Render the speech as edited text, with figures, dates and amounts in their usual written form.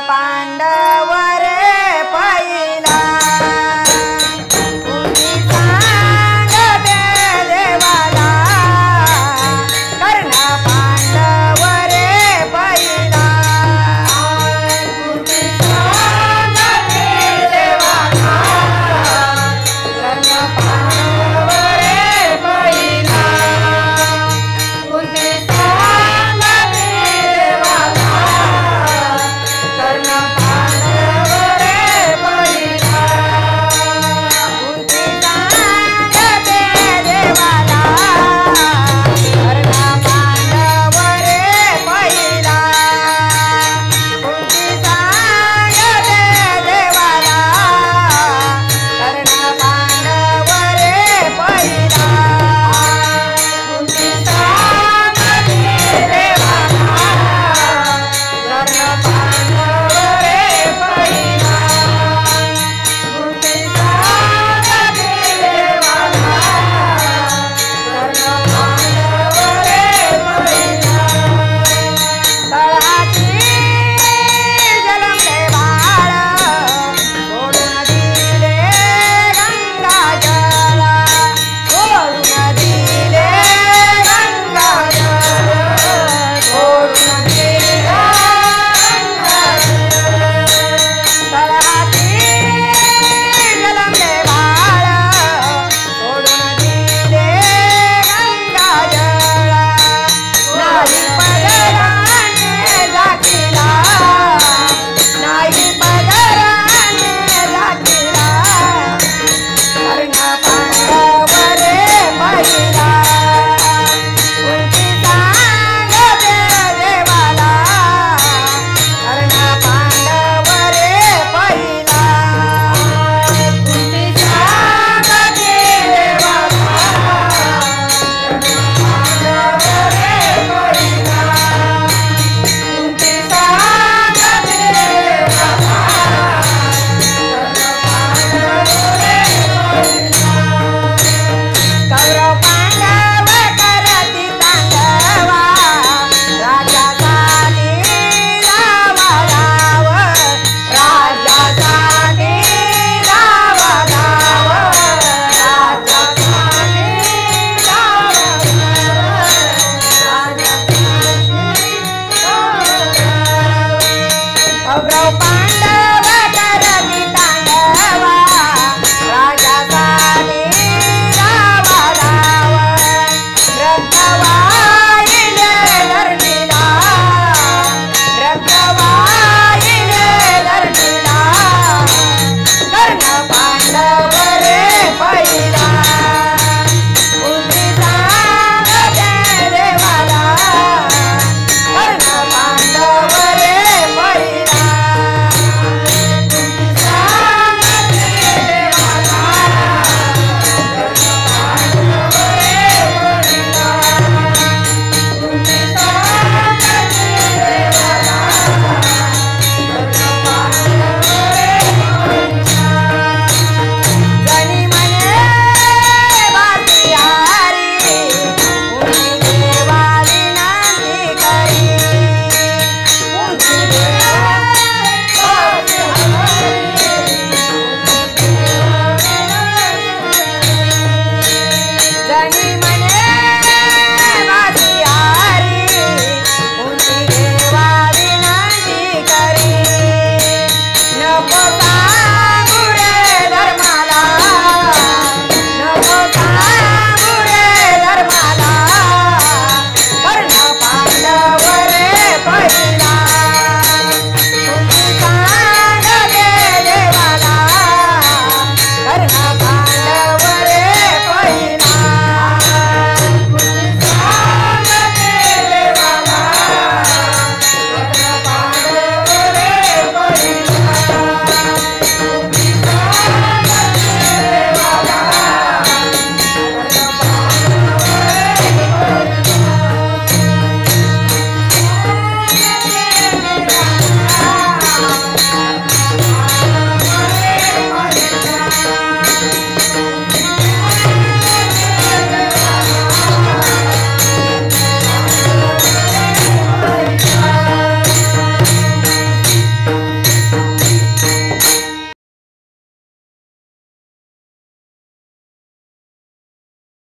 पांडव रे पहिला तुम्ही सांगते देवाला कर्ण पांडव रे पहिला तुम्ही सांगते देवाला कर्ण पांडव रे पहिला तुम्ही सांगते देवाला कर्ण पांडव रे पहिला तुम्ही सांगते देवाला कर्ण पांडव रे पहिला तुम्ही सांगते देवाला कर्ण पांडव रे पहिला तुम्ही सांगते देवाला कर्ण पांडव रे पहिला तुम्ही सांगते देवाला कर्ण पांडव रे पहिला तळाची जलमले बाळ सोडून दिले गंगाजळ सोडून दिले गंगाजळ सोडून दिले तळाची जलमले बाळ सोडून दिले गंगाजळ नाही पदराने झाकीला नाही पदराने झाकीला कर्ण पांडव रे पहिला तुम्ही सांगते देवाला कर्ण पांडव रे पहिला तुम्ही सांगते देवाला कर्ण पांडव रे पहिला तुम्ही सांगते देवाला कर्ण पांडव रे पहिला कौरव पांडव करती तांडवा राजासाठी राम राव राजासाठी राम राव राजासाठी राम राजासाठी राम राव कौरव